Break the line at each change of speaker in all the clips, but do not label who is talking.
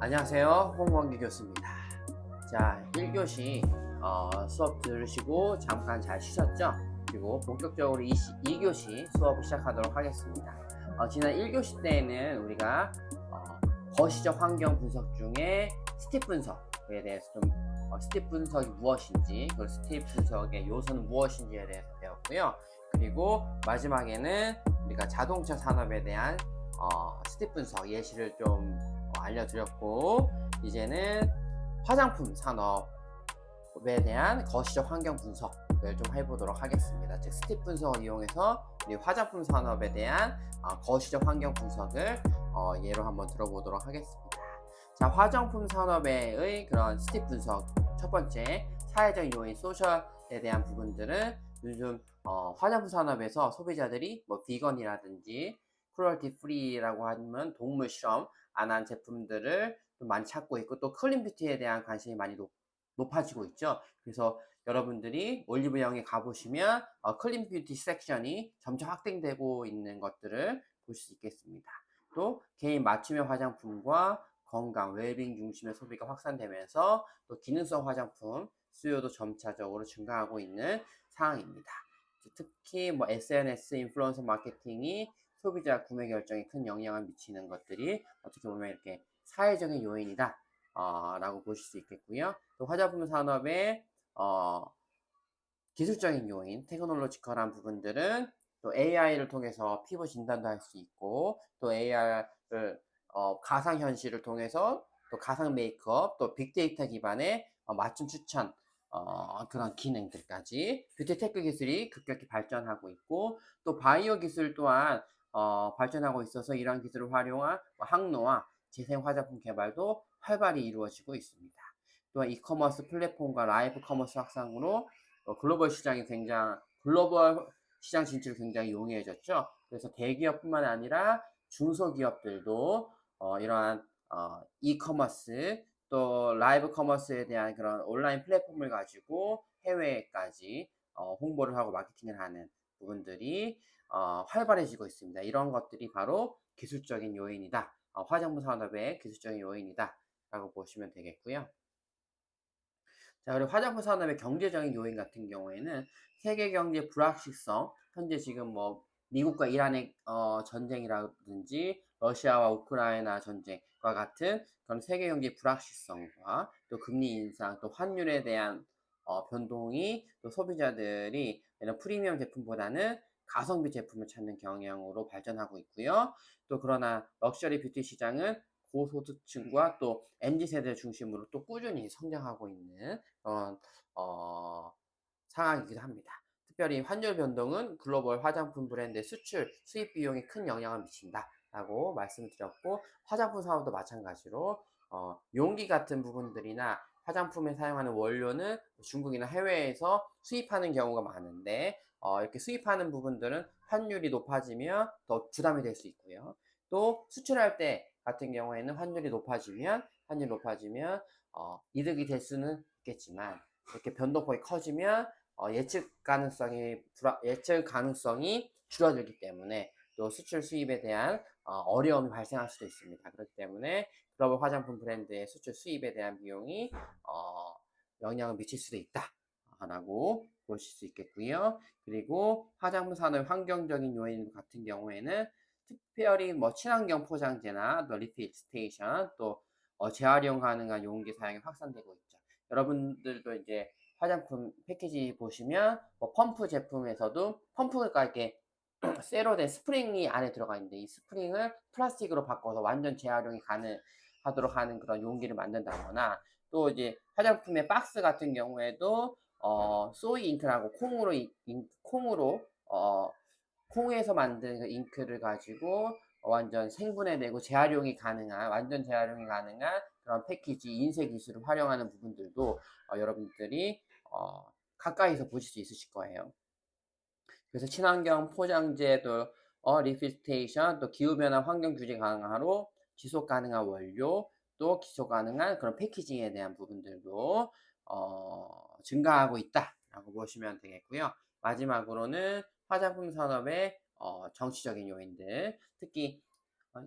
안녕하세요. 홍원기 교수입니다. 자, 1교시 수업 들으시고 잠깐 잘 쉬셨죠? 그리고 본격적으로 2교시 수업을 시작하도록 하겠습니다. 지난 1교시 때에는 우리가 거시적 환경 분석 중에 스텝 분석에 대해서 좀 스텝 분석이 무엇인지, 그리고 스텝 분석의 요소는 무엇인지에 대해서 배웠고요. 그리고 마지막에는 우리가 자동차 산업에 대한 스텝 분석 예시를 좀 알려드렸고, 이제는 화장품 산업에 대한 거시적 환경 분석을 좀 해보도록 하겠습니다. 즉 스텝 분석을 이용해서 우리 화장품 산업에 대한 거시적 환경 분석을 예로 한번 들어보도록 하겠습니다. 자, 화장품 산업의 그런 스텝 분석, 첫 번째 사회적 요인, 소셜에 대한 부분들은 요즘 화장품 산업에서 소비자들이 뭐 비건이라든지 크루얼티 프리라고 하면 동물 실험 안 한 제품들을 좀 많이 찾고 있고, 또 클린 뷰티에 대한 관심이 많이 높아지고 있죠. 그래서 여러분들이 올리브영에 가보시면 클린 뷰티 섹션이 점차 확대되고 있는 것들을 보실 수 있겠습니다. 또 개인 맞춤형 화장품과 건강, 웰빙 중심의 소비가 확산되면서 또 기능성 화장품 수요도 점차적으로 증가하고 있는 상황입니다. 특히 뭐 SNS 인플루언서 마케팅이 소비자 구매 결정에 큰 영향을 미치는 것들이 어떻게 보면 이렇게 사회적인 요인이다 라고 보실 수 있겠고요. 또 화장품 산업의 기술적인 요인, 테크놀로지컬한 부분들은 또 AI를 통해서 피부 진단도 할 수 있고, 또 AI를 가상현실을 통해서 또 가상 메이크업, 또 빅데이터 기반의 맞춤 추천 그런 기능들까지 뷰티 테크 기술이 급격히 발전하고 있고, 또 바이오 기술 또한 발전하고 있어서 이러한 기술을 활용한 항노화, 재생 화장품 개발도 활발히 이루어지고 있습니다. 또한 이커머스 플랫폼과 라이브 커머스 확산으로 글로벌 시장 진출이 굉장히 용이해졌죠. 그래서 대기업뿐만 아니라 중소기업들도 이러한 이커머스 또 라이브 커머스에 대한 그런 온라인 플랫폼을 가지고 해외까지 홍보를 하고 마케팅을 하는 부분들이 활발해지고 있습니다. 이런 것들이 바로 기술적인 요인이다. 화장품 산업의 기술적인 요인이다 라고 보시면 되겠고요. 자, 그리고 화장품 산업의 경제적인 요인 같은 경우에는 세계 경제 불확실성, 현재 지금 뭐 미국과 이란의 전쟁이라든지 러시아와 우크라이나 전쟁과 같은 그런 세계 경제 불확실성과 또 금리 인상, 또 환율에 대한 변동이 또 소비자들이 이런 프리미엄 제품보다는 가성비 제품을 찾는 경향으로 발전하고 있고요. 또 그러나 럭셔리 뷰티 시장은 고소득층과 또 MZ세대 중심으로 또 꾸준히 성장하고 있는 그런 상황이기도 합니다. 특별히 환율 변동은 글로벌 화장품 브랜드의 수출, 수입 비용에 큰 영향을 미친다 라고 말씀을 드렸고, 화장품 사업도 마찬가지로 용기 같은 부분들이나 화장품에 사용하는 원료는 중국이나 해외에서 수입하는 경우가 많은데 이렇게 수입하는 부분들은 환율이 높아지면 더 부담이 될 수 있고요. 또 수출할 때 같은 경우에는 환율이 높아지면 이득이 될 수는 있겠지만, 이렇게 변동폭이 커지면 예측 가능성이 줄어들기 때문에 또 수출 수입에 대한 어려움이 발생할 수도 있습니다. 그렇기 때문에 글로벌 화장품 브랜드의 수출 수입에 대한 비용이 영향을 미칠 수도 있다라고 보실 수 있겠고요. 그리고 화장품 산업 환경적인 요인 같은 경우에는 특별히 뭐 친환경 포장재나 또 리필 스테이션, 또 재활용 가능한 용기 사용이 확산되고 있죠. 여러분들도 이제 화장품 패키지 보시면 뭐 펌프 제품에서도 펌프가 이렇게 쇠로 된 스프링이 안에 들어가 있는데, 이 스프링을 플라스틱으로 바꿔서 완전 재활용이 가능하도록 하는 그런 용기를 만든다거나, 또 이제 화장품의 박스 같은 경우에도 소이 잉크라고 콩에서 만든 그 잉크를 가지고 완전 생분해내고 완전 재활용이 가능한 그런 패키지 인쇄 기술을 활용하는 부분들도 여러분들이 가까이서 보실 수 있으실 거예요. 그래서 친환경 포장재도 리필 스테이션, 또 기후변화 환경 규제 강화로 지속 가능한 원료, 또 지속 가능한 그런 패키징에 대한 부분들도 증가하고 있다라고 보시면 되겠고요. 마지막으로는 화장품 산업의 정치적인 요인들, 특히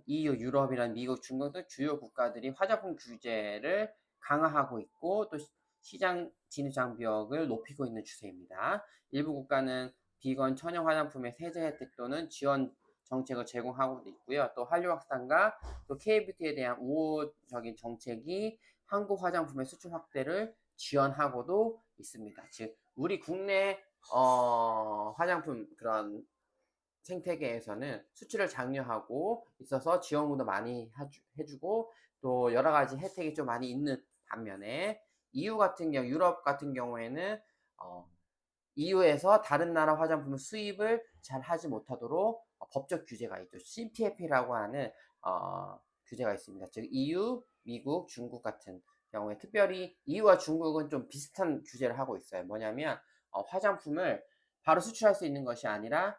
EU, 유럽이란 미국, 중국 등 주요 국가들이 화장품 규제를 강화하고 있고 또 시장 진입 장벽을 높이고 있는 추세입니다. 일부 국가는 비건 천연 화장품의 세제 혜택 또는 지원 정책을 제공하고 있고요. 또 한류 확산과 또 K뷰티에 대한 우호적인 정책이 한국 화장품의 수출 확대를 지원하고도 있습니다. 즉 우리 국내 화장품 그런 생태계에서는 수출을 장려하고 있어서 지원도 많이 해주고 또 여러 가지 혜택이 좀 많이 있는 반면에 EU 같은 경우, 유럽 같은 경우에는 EU에서 다른 나라 화장품 수입을 잘 하지 못하도록 법적 규제가 있죠. CTF라고 하는 규제가 있습니다. 즉 EU, 미국, 중국 같은 경우에 특별히 EU와 중국은 좀 비슷한 규제를 하고 있어요. 뭐냐면 화장품을 바로 수출할 수 있는 것이 아니라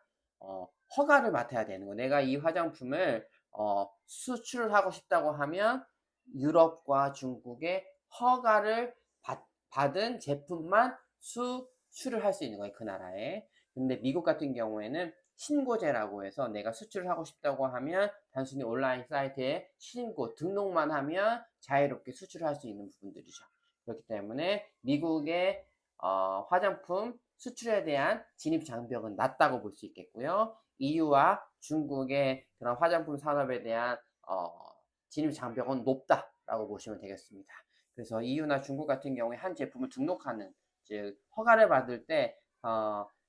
허가를 맡아야 되는 거. 내가 이 화장품을 수출을 하고 싶다고 하면 유럽과 중국의 허가를 받은 제품만 수출을 할 수 있는 거예요. 그 나라에. 근데 미국 같은 경우에는 신고제라고 해서 내가 수출을 하고 싶다고 하면 단순히 온라인 사이트에 신고, 등록만 하면 자유롭게 수출을 할 수 있는 부분들이죠. 그렇기 때문에 미국의 화장품 수출에 대한 진입 장벽은 낮다고 볼 수 있겠고요. EU와 중국의 그런 화장품 산업에 대한 진입 장벽은 높다라고 보시면 되겠습니다. 그래서 EU나 중국 같은 경우에 한 제품을 등록하는 즉 허가를 받을 때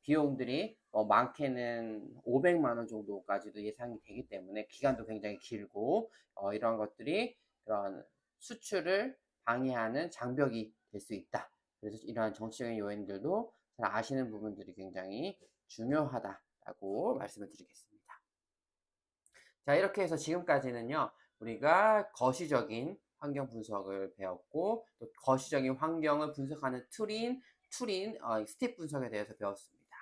비용들이 많게는 500만 원 정도까지도 예상이 되기 때문에 기간도 굉장히 길고 이러한 것들이 그런 수출을 방해하는 장벽이 될 수 있다. 그래서 이러한 정치적인 요인들도 잘 아시는 부분들이 굉장히 중요하다라고 말씀을 드리겠습니다. 자, 이렇게 해서 지금까지는요, 우리가 거시적인 환경 분석을 배웠고, 또 거시적인 환경을 분석하는 툴인 스텝 분석에 대해서 배웠습니다.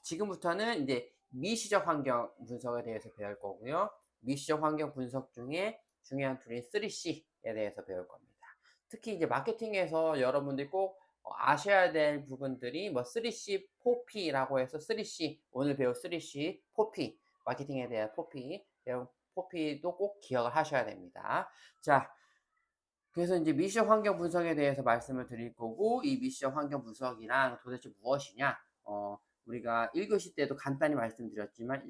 지금부터는 이제 미시적 환경 분석에 대해서 배울 거고요. 미시적 환경 분석 중에 중요한 툴인 3C에 대해서 배울 겁니다. 특히 이제 마케팅에서 여러분들이 꼭 아셔야 될 부분들이 뭐 3C, 4P라고 해서 3C, 오늘 배울 3C, 4P, 마케팅에 대한 4P, 배운 4P도 꼭 기억을 하셔야 됩니다. 자, 그래서 이제 미시적 환경 분석에 대해서 말씀을 드릴 거고, 이 미시적 환경 분석이랑 도대체 무엇이냐? 우리가 1교시 때도 간단히 말씀드렸지만,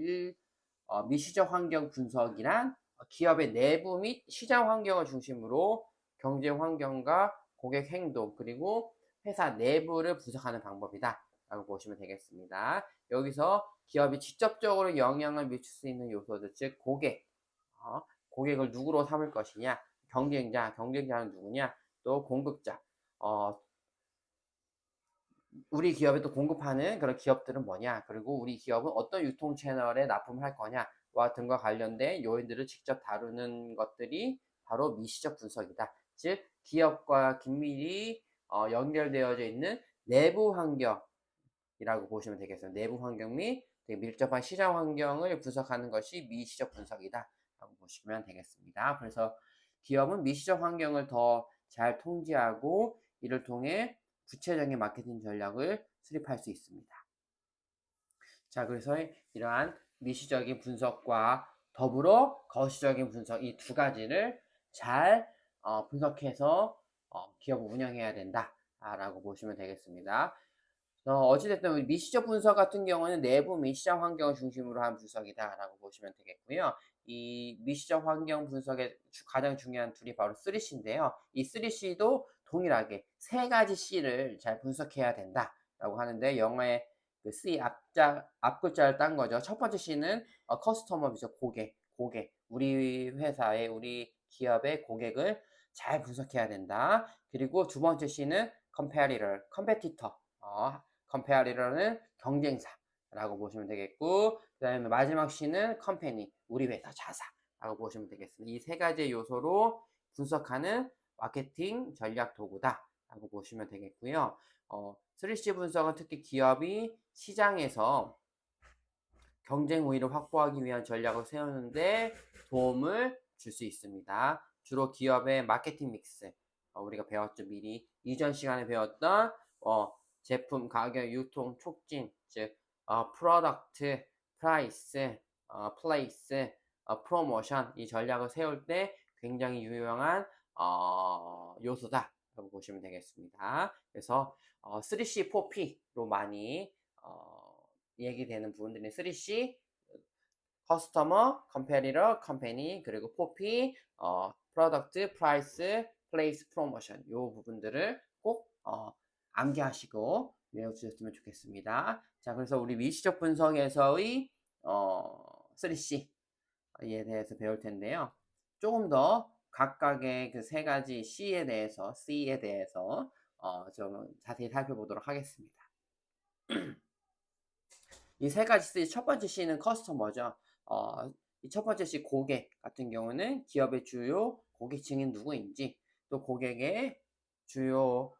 미시적 환경 분석이란 기업의 내부 및 시장 환경을 중심으로 경제 환경과 고객 행동, 그리고 회사 내부를 분석하는 방법이다 라고 보시면 되겠습니다. 여기서 기업이 직접적으로 영향을 미칠 수 있는 요소들, 즉 고객을 누구로 삼을 것이냐, 경쟁자는 누구냐, 또 공급자, 우리 기업에 또 공급하는 그런 기업들은 뭐냐, 그리고 우리 기업은 어떤 유통 채널에 납품을 할 거냐와 등과 관련된 요인들을 직접 다루는 것들이 바로 미시적 분석이다. 즉 기업과 긴밀히 연결되어져 있는 내부 환경이라고 보시면 되겠습니다. 내부 환경 및 되게 밀접한 시장 환경을 분석하는 것이 미시적 분석이다 라고 보시면 되겠습니다. 그래서 기업은 미시적 환경을 더 잘 통제하고 이를 통해 구체적인 마케팅 전략을 수립할 수 있습니다. 자, 그래서 이러한 미시적인 분석과 더불어 거시적인 분석, 이 두 가지를 잘 분석해서 기업을 운영해야 된다라고 보시면 되겠습니다. 어찌됐든 미시적 분석 같은 경우는 내부 및 시장 환경을 중심으로 한 분석이다라고 보시면 되겠고요. 이 미시적 환경 분석의 가장 중요한 툴이 바로 3C인데요. 이 3C도 동일하게 세 가지 C를 잘 분석해야 된다라고 하는데 영어의 그 C 앞글자를 딴 거죠. 첫 번째 C는 커스터머이죠. 고객. 우리 기업의 고객을 잘 분석해야 된다. 그리고 두 번째 C는 컴페티터. 컴페어리터는 경쟁사라고 보시면 되겠고, 그 다음에 마지막 C는 컴퍼니, 우리 회사 자사라고 보시면 되겠습니다. 이 세 가지 요소로 분석하는 마케팅 전략 도구다라고 보시면 되겠고요. 3C 분석은 특히 기업이 시장에서 경쟁 우위를 확보하기 위한 전략을 세우는데 도움을 줄 수 있습니다. 주로 기업의 마케팅 믹스, 우리가 배웠죠. 미리 이전 시간에 배웠던 제품, 가격, 유통, 촉진, 즉 프로덕트, 프라이스, 플레이스, 프로모션, 이 전략을 세울 때 굉장히 유용한 요소다라고 보시면 되겠습니다. 그래서 3C, 4P로 많이 얘기되는 부분들이 3C, 커스터머, 컴페리터, 컴퍼니, 그리고 4P, 프로덕트, 프라이스, 플레이스, 프로모션, 요 부분들을 꼭 암기하시고 외워주셨으면 좋겠습니다. 자, 그래서 우리 미시적 분석에서의 3C에 대해서 배울 텐데요. 조금 더 각각의 그 세 가지 C에 대해서 좀 자세히 살펴보도록 하겠습니다. 이 세 가지 C, 첫 번째 C는 커스터머죠. 이 첫 번째 C, 고객 같은 경우는 기업의 주요 고객층이 누구인지, 또 고객의 주요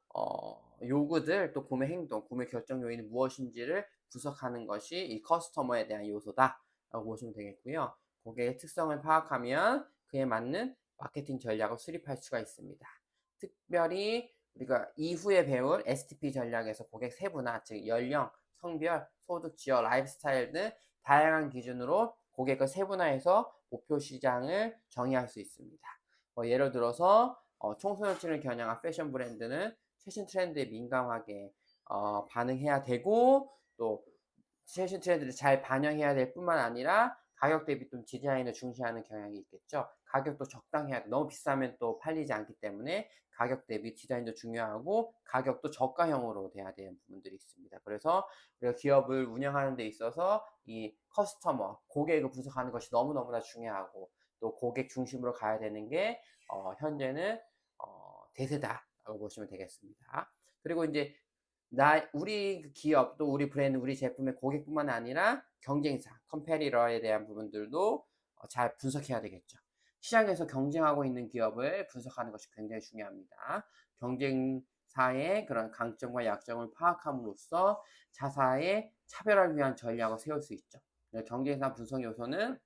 요구들, 또 구매 행동, 구매 결정 요인이 무엇인지를 분석하는 것이 이 커스터머에 대한 요소다라고 보시면 되겠고요. 고객의 특성을 파악하면 그에 맞는 마케팅 전략을 수립할 수가 있습니다. 특별히 우리가 이후에 배울 STP 전략에서 고객 세분화, 즉 연령, 성별, 소득, 지역, 라이프 스타일 등 다양한 기준으로 고객을 세분화해서 목표 시장을 정의할 수 있습니다. 예를 들어서 청소년층을 겨냥한 패션 브랜드는 최신 트렌드에 민감하게 반응해야 되고, 또 최신 트렌드를 잘 반영해야 될 뿐만 아니라 가격 대비 좀 디자인을 중시하는 경향이 있겠죠. 가격도 적당해야 돼. 너무 비싸면 또 팔리지 않기 때문에 가격 대비 디자인도 중요하고 가격도 저가형으로 돼야 되는 부분들이 있습니다. 그래서 우리가 기업을 운영하는 데 있어서 이 커스터머, 고객을 분석하는 것이 너무너무나 중요하고, 또 고객 중심으로 가야 되는 게 현재는 대세다라고 보시면 되겠습니다. 그리고 이제 우리 기업, 또 우리 브랜드, 우리 제품의 고객뿐만 아니라 경쟁사, 컴페리터에 대한 부분들도 잘 분석해야 되겠죠. 시장에서 경쟁하고 있는 기업을 분석하는 것이 굉장히 중요합니다. 경쟁사의 그런 강점과 약점을 파악함으로써 자사의 차별화를 위한 전략을 세울 수 있죠. 경쟁사 분석 요소는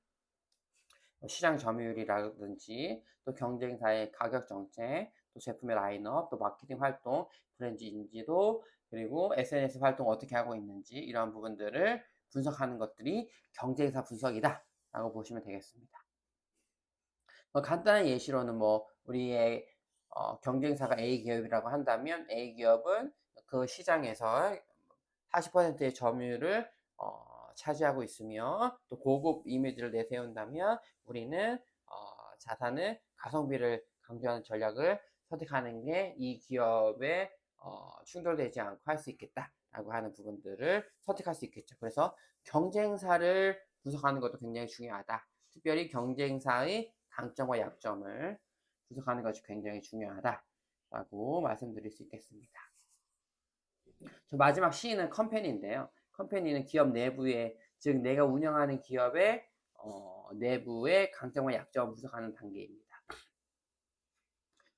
시장 점유율이라든지, 또 경쟁사의 가격 정책, 또 제품의 라인업, 또 마케팅 활동, 브랜드 인지도, 그리고 SNS 활동 어떻게 하고 있는지, 이러한 부분들을 분석하는 것들이 경쟁사 분석이다 라고 보시면 되겠습니다. 간단한 예시로는 우리의 경쟁사가 A 기업이라고 한다면, A 기업은 그 시장에서 40%의 점유율을 차지하고 있으며, 또 고급 이미지를 내세운다면 우리는 자산을 가성비를 강조하는 전략을 선택하는 게 이 기업에 충돌되지 않고 할 수 있겠다라고 하는 부분들을 선택할 수 있겠죠. 그래서 경쟁사를 분석하는 것도 굉장히 중요하다. 특별히 경쟁사의 강점과 약점을 분석하는 것이 굉장히 중요하다라고 말씀드릴 수 있겠습니다. 마지막 C는 컴퍼니인데요. 컴퍼니는 기업 내부의, 즉 내가 운영하는 기업의 내부의 강점과 약점을 분석하는 단계입니다.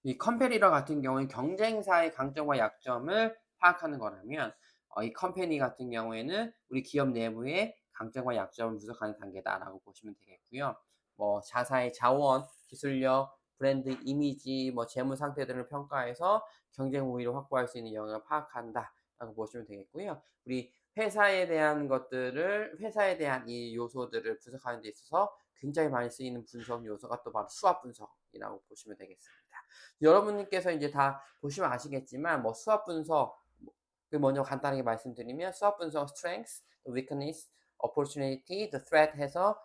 이 컴페리터 같은 경우는 경쟁사의 강점과 약점을 파악하는 거라면, 이 컴퍼니 같은 경우에는 우리 기업 내부의 강점과 약점을 분석하는 단계다라고 보시면 되겠고요. 자사의 자원, 기술력, 브랜드 이미지, 재무 상태 등을 평가해서 경쟁 우위를 확보할 수 있는 영역을 파악한다라고 보시면 되겠고요. 우리 회사에 대한 이 요소들을 분석하는 데 있어서 굉장히 많이 쓰이는 분석 요소가 또 바로 수압 분석이라고 보시면 되겠습니다. 여러분께서 이제 다 보시면 아시겠지만, 수압 분석, 먼저 간단하게 말씀드리면, 수압 분석 strength, weakness, opportunity, the threat 해서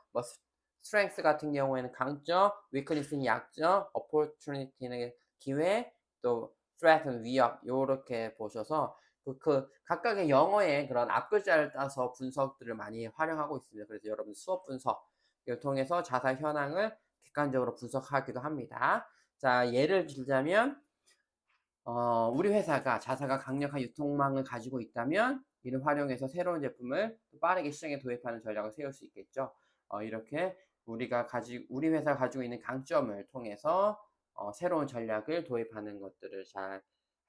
strength 같은 경우에는 강점, weakness는 약점, opportunity는 기회, 또 threat는 위협, 요렇게 보셔서 그 각각의 영어의 그런 앞글자를 따서 분석들을 많이 활용하고 있습니다. 그래서 여러분 수업 분석을 통해서 자사 현황을 객관적으로 분석하기도 합니다. 자, 예를 들자면 우리 회사가 자사가 강력한 유통망을 가지고 있다면 이를 활용해서 새로운 제품을 빠르게 시장에 도입하는 전략을 세울 수 있겠죠. 이렇게 우리 회사가 가지고 있는 강점을 통해서 새로운 전략을 도입하는 것들을 잘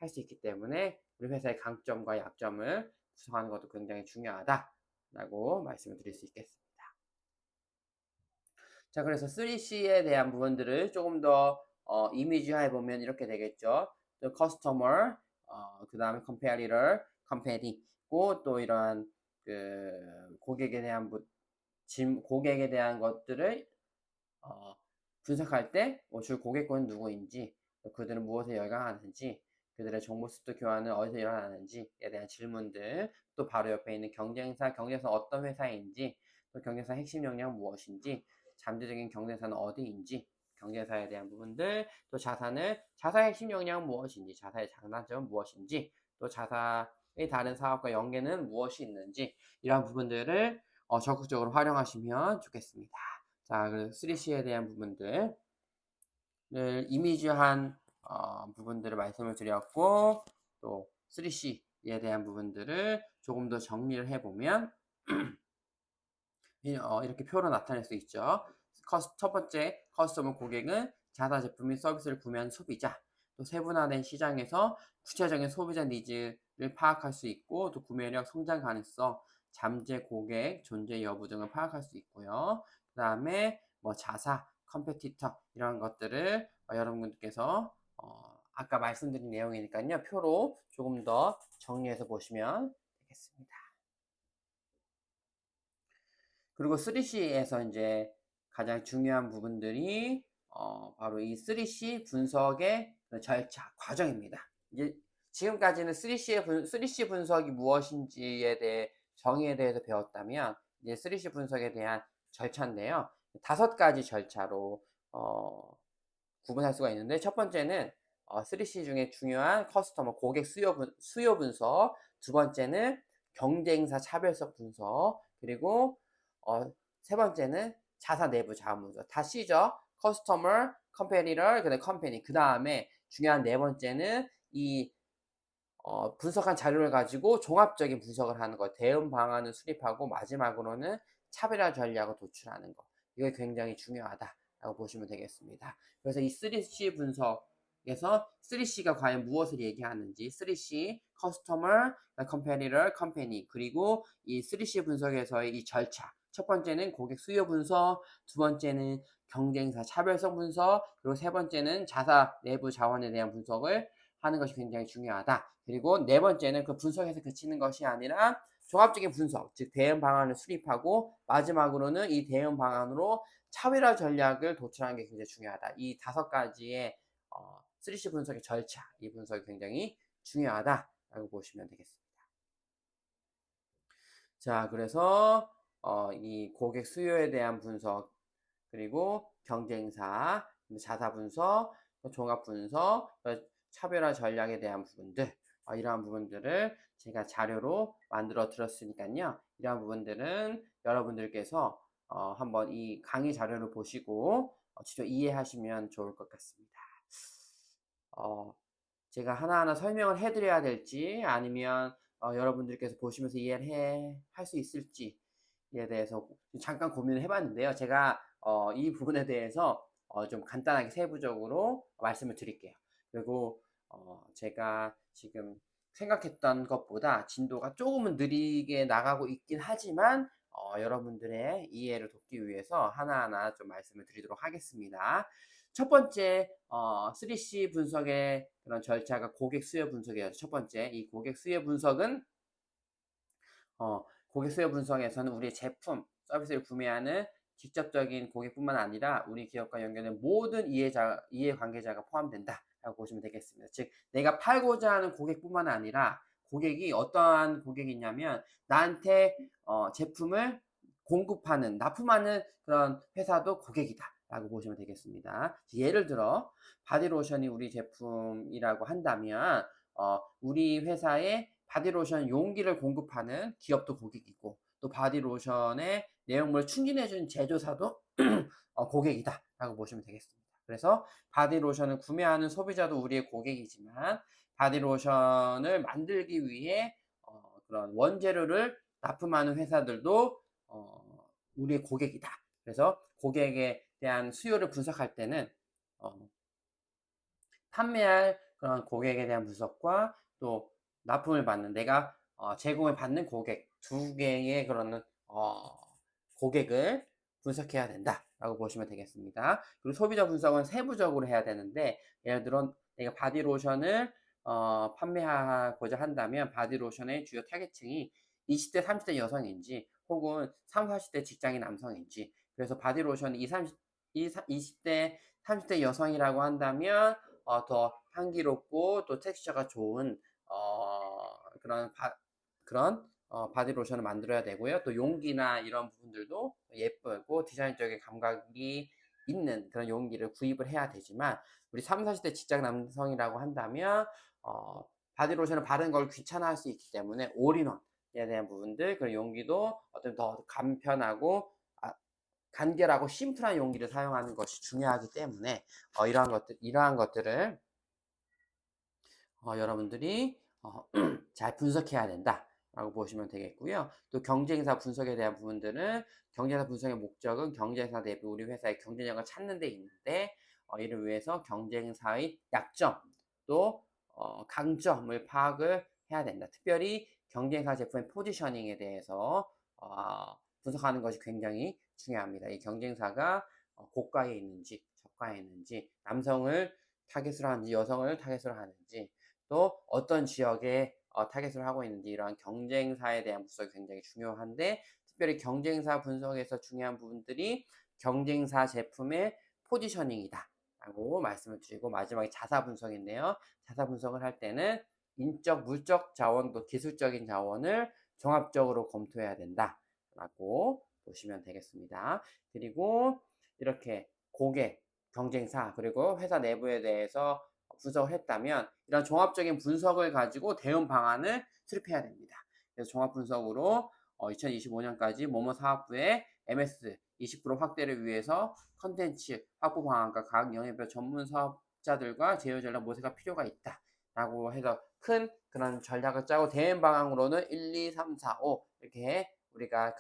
할 수 있기 때문에 우리 회사의 강점과 약점을 분석하는 것도 굉장히 중요하다라고 말씀을 드릴 수 있겠습니다. 자, 그래서 3C에 대한 부분들을 조금 더 이미지화해 보면 이렇게 되겠죠. 또 customer, 그 다음에 competitor, company고, 또 이러한 고객에 대한 것들을 분석할 때 주 고객군은 누구인지, 그들은 무엇에 열광하는지, 그들의 정보 습득 교환은 어디서 일어나는지에 대한 질문들, 또 바로 옆에 있는 경쟁사 어떤 회사인지, 또 경쟁사 핵심 역량은 무엇인지, 잠재적인 경쟁사는 어디인지, 경쟁사에 대한 부분들, 또 자사의 핵심 역량은 무엇인지, 자사의 장단점은 무엇인지, 또 자사의 다른 사업과 연계는 무엇이 있는지, 이런 부분들을 적극적으로 활용하시면 좋겠습니다. 자, 그래서 3C에 대한 부분들을 이미지한 부분들을 말씀을 드렸고, 또 3C에 대한 부분들을 조금 더 정리를 해보면 이렇게 표로 나타낼 수 있죠. 첫 번째, 커스터머 고객은 자사 제품 및 서비스를 구매한 소비자. 또 세분화된 시장에서 구체적인 소비자 니즈를 파악할 수 있고, 또 구매력, 성장 가능성, 잠재 고객, 존재 여부 등을 파악할 수 있고요. 그 다음에 뭐 자사, 컴페티터 이런 것들을 여러분들께서 아까 말씀드린 내용이니까요. 표로 조금 더 정리해서 보시면 되겠습니다. 그리고 3C에서 이제 가장 중요한 부분들이 바로 이 3C 분석의 절차, 과정입니다. 이제 지금까지는 3C 분석이 무엇인지에 대해 정의에 대해서 배웠다면 이제 3C 분석에 대한 절차인데요. 5가지 절차로 구분할 수가 있는데, 첫 번째는 3C 중에 중요한 커스터머 고객 수요 분석, 두 번째는 경쟁사 차별성 분석, 그리고 세 번째는 자사 내부 자원 분석. 다 C죠. 커스터머, 컴페니터, 그다음에 컴퍼니. 그 다음에 중요한 네 번째는 이 분석한 자료를 가지고 종합적인 분석을 하는 거, 대응 방안을 수립하고, 마지막으로는 차별화 전략을 도출하는 거. 이게 굉장히 중요하다라고 보시면 되겠습니다. 그래서 이 3C 분석에서 3C가 과연 무엇을 얘기하는지, 3C, Customer, Competitor, Company, 그리고 이 3C 분석에서의 이 절차. 첫 번째는 고객 수요 분석, 두 번째는 경쟁사 차별성 분석, 그리고 세 번째는 자사 내부 자원에 대한 분석을 하는 것이 굉장히 중요하다. 그리고 네 번째는 그 분석에서 그치는 것이 아니라 종합적인 분석, 즉 대응 방안을 수립하고, 마지막으로는 이 대응 방안으로 차별화 전략을 도출하는 게 굉장히 중요하다. 이 5가지의 3C 분석의 절차, 이 분석이 굉장히 중요하다라고 보시면 되겠습니다. 자, 그래서 이 고객 수요에 대한 분석, 그리고 경쟁사, 자사 분석, 종합 분석, 차별화 전략에 대한 부분들, 이러한 부분들을 제가 자료로 만들어 드렸으니까요. 이러한 부분들은 여러분들께서 한번 이 강의 자료를 보시고 직접 이해하시면 좋을 것 같습니다. 제가 하나하나 설명을 해드려야 될지, 아니면 여러분들께서 보시면서 이해를 할 수 있을지에 대해서 잠깐 고민을 해봤는데요. 제가 이 부분에 대해서 좀 간단하게 세부적으로 말씀을 드릴게요. 그리고 제가 지금 생각했던 것보다 진도가 조금은 느리게 나가고 있긴 하지만 여러분들의 이해를 돕기 위해서 하나하나 좀 말씀을 드리도록 하겠습니다. 첫 번째 3C 분석의 그런 절차가 고객 수요 분석이에요. 첫 번째, 이 고객 수요 분석은 고객 수요 분석에서는 우리의 제품, 서비스를 구매하는 직접적인 고객뿐만 아니라 우리 기업과 연결된 모든 이해 관계자가 포함된다라고 보시면 되겠습니다. 즉, 내가 팔고자 하는 고객뿐만 아니라 고객이 어떠한 고객이냐면 나한테 제품을 공급하는, 납품하는 그런 회사도 고객이다 라고 보시면 되겠습니다. 예를 들어 바디로션이 우리 제품이라고 한다면 우리 회사의 바디로션 용기를 공급하는 기업도 고객이고, 또 바디로션의 내용물을 충진해주는 제조사도 고객이다 라고 보시면 되겠습니다. 그래서 바디로션을 구매하는 소비자도 우리의 고객이지만, 바디로션을 만들기 위해 그런 원재료를 납품하는 회사들도 우리의 고객이다. 그래서 고객에 대한 수요를 분석할 때는 판매할 그런 고객에 대한 분석과, 또 납품을 받는, 내가 제공을 받는 고객, 두 개의 그런 고객을 분석해야 된다라고 보시면 되겠습니다. 그리고 소비자 분석은 세부적으로 해야 되는데, 예를 들어 내가 바디로션을 판매하고자 한다면 바디로션의 주요 타겟층이 20대, 30대 여성인지, 혹은 30, 40대 직장인 남성인지, 그래서 바디로션 20, 20대, 30대 여성이라고 한다면 더 향기롭고 또 텍스처가 좋은 그런 바디 로션을 만들어야 되고요. 또 용기나 이런 부분들도 예쁘고 디자인적인 감각이 있는 그런 용기를 구입을 해야 되지만 우리 3, 40대 직장 남성이라고 한다면 바디 로션을 바르는 걸 귀찮아할 수 있기 때문에 올인원에 대한 부분들 그런 용기도 어떤 더 간편하고 간결하고 심플한 용기를 사용하는 것이 중요하기 때문에 이러한 것들을 여러분들이 잘 분석해야 된다라고 보시면 되겠고요. 또 경쟁사 분석에 대한 부분들은 경쟁사 분석의 목적은 경쟁사 대비 우리 회사의 경쟁력을 찾는 데 있는데 이를 위해서 경쟁사의 약점 또 강점을 파악을 해야 된다. 특별히 경쟁사 제품의 포지셔닝에 대해서 분석하는 것이 굉장히 중요합니다. 이 경쟁사가 고가에 있는지 저가에 있는지 남성을 타겟으로 하는지 여성을 타겟으로 하는지 또 어떤 지역에 타겟을 하고 있는지 이러한 경쟁사에 대한 분석이 굉장히 중요한데 특별히 경쟁사 분석에서 중요한 부분들이 경쟁사 제품의 포지셔닝이다 라고 말씀을 드리고 마지막에 자사 분석인데요. 자사 분석을 할 때는 인적, 물적 자원, 또 기술적인 자원을 종합적으로 검토해야 된다 라고 보시면 되겠습니다. 그리고 이렇게 고객, 경쟁사, 그리고 회사 내부에 대해서 분석을 했다면 이런 종합적인 분석을 가지고 대응 방안을 수립해야 됩니다. 그래서 종합 분석으로 2025년까지 모모 사업부의 MS 20% 확대를 위해서 컨텐츠 확보 방안과 각 영역별 전문 사업자들과 제휴 전략 모색할 필요가 있다. 라고 해서 큰 그런 전략을 짜고 대응 방향으로는 1, 2, 3, 4, 5 이렇게 우리가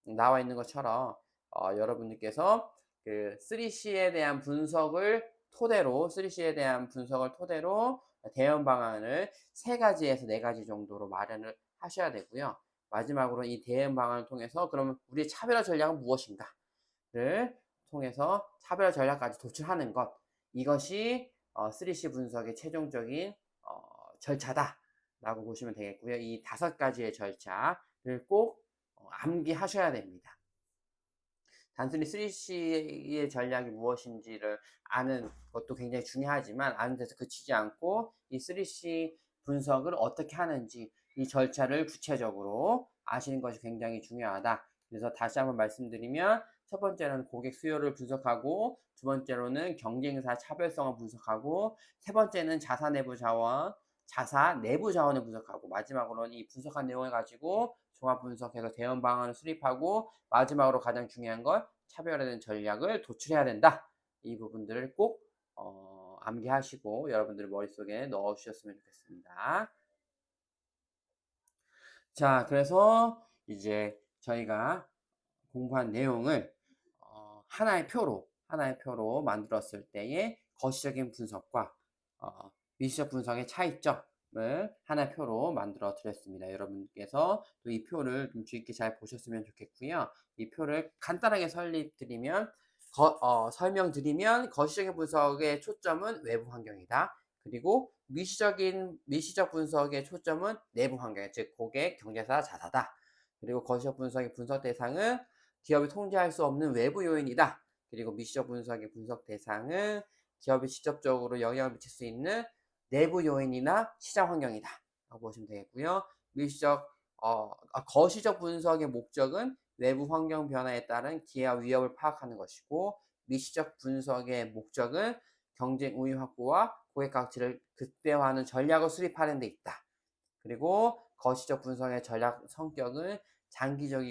나와 있는 것처럼 여러분들께서 그 3C에 대한 분석을 토대로 3C에 대한 분석을 토대로 대응 방안을 3가지에서 4가지 정도로 마련을 하셔야 되고요. 마지막으로 이 대응 방안을 통해서 그러면 우리의 차별화 전략은 무엇인가를 통해서 차별화 전략까지 도출하는 것 이것이 3C 분석의 최종적인 절차다라고 보시면 되겠고요. 이 5가지의 절차를 꼭 암기하셔야 됩니다. 단순히 3C의 전략이 무엇인지를 아는 것도 굉장히 중요하지만 아는 데서 그치지 않고 이 3C 분석을 어떻게 하는지 이 절차를 구체적으로 아시는 것이 굉장히 중요하다. 그래서 다시 한번 말씀드리면 첫 번째는 고객 수요를 분석하고 두 번째로는 경쟁사 차별성을 분석하고 세 번째는 자사 내부 자원을 분석하고 마지막으로는 이 분석한 내용을 가지고 종합 분석해서 대응 방안을 수립하고 마지막으로 가장 중요한 건 차별화된 전략을 도출해야 된다. 이 부분들을 꼭 암기하시고 여러분들 머릿속에 넣어주셨으면 좋겠습니다. 자, 그래서 이제 저희가 공부한 내용을 하나의 표로 만들었을 때의 거시적인 분석과 미시적 분석의 차이점을 하나의 표로 만들어 드렸습니다. 여러분께서 또 이 표를 좀 주의 있게 잘 보셨으면 좋겠고요. 이 표를 간단하게 설명드리면 거시적인 분석의 초점은 외부 환경이다. 그리고 미시적 분석의 초점은 내부 환경, 즉 고객, 경쟁사, 자사다. 그리고 거시적 분석의 분석 대상은 기업이 통제할 수 없는 외부 요인이다. 그리고 미시적 분석의 분석 대상은 기업이 직접적으로 영향을 미칠 수 있는 내부 요인이나 시장 환경이다. 라고 보시면 되겠고요. 거시적 분석의 목적은 외부 환경 변화에 따른 기회와 위협을 파악하는 것이고 미시적 분석의 목적은 경쟁 우위 확보와 고객 가치를 극대화하는 전략을 수립하는 데 있다. 그리고 거시적 분석의 전략 성격은 장기적,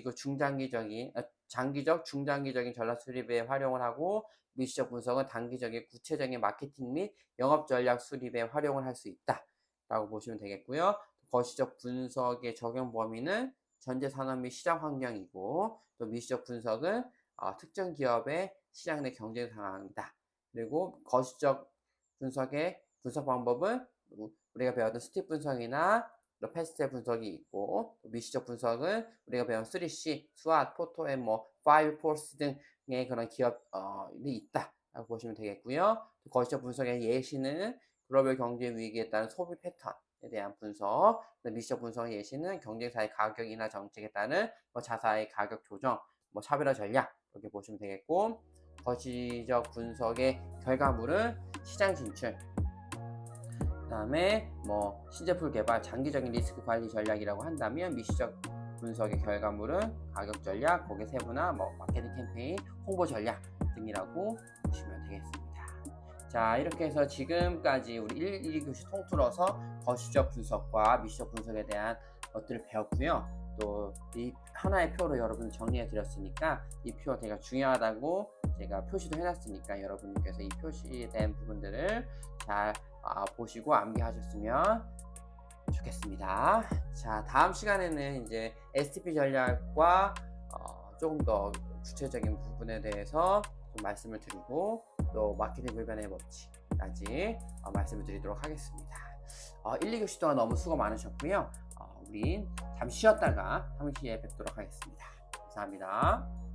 중장기적인 전략 수립에 활용을 하고 미시적 분석은 단기적인 구체적인 마케팅 및 영업 전략 수립에 활용을 할 수 있다. 라고 보시면 되겠고요. 거시적 분석의 적용 범위는 전체 산업 및 시장 환경이고 또 미시적 분석은 특정 기업의 시장 내 경쟁 상황이다. 그리고 거시적 분석의 분석 방법은 우리가 배웠던 스틱 분석이나 패스트 분석이 있고 미시적 분석은 우리가 배운 3C, 스왓, 포토, 뭐 5포스 등의 그런 기업이 있다라고 보시면 되겠고요. 거시적 분석의 예시는 글로벌 경제 위기에 따른 소비 패턴에 대한 분석, 미시적 분석의 예시는 경쟁사의 가격이나 정책에 따른 자사의 가격 조정, 차별화 전략 이렇게 보시면 되겠고 거시적 분석의 결과물은 시장 진출, 그 다음에 뭐 신제품 개발, 장기적인 리스크 관리 전략이라고 한다면 미시적 분석의 결과물은 가격 전략, 고객 세분화, 뭐 마케팅 캠페인, 홍보 전략 등이라고 보시면 되겠습니다. 자, 이렇게 해서 지금까지 우리 1, 2교시 통틀어서 거시적 분석과 미시적 분석에 대한 것들을 배웠고요. 또 이 하나의 표로 여러분 정리해 드렸으니까 이 표가 되게 중요하다고 제가 표시도 해놨으니까 여러분께서 이 표시에 대한 부분들을 잘 보시고 암기하셨으면 좋겠습니다. 자, 다음 시간에는 이제 STP 전략과 조금 더 구체적인 부분에 대해서 좀 말씀을 드리고 또 마케팅 불변의 법칙까지 말씀을 드리도록 하겠습니다. 1, 2교시 동안 너무 수고 많으셨고요. 우린 잠시 쉬었다가 3교시에 뵙도록 하겠습니다. 감사합니다.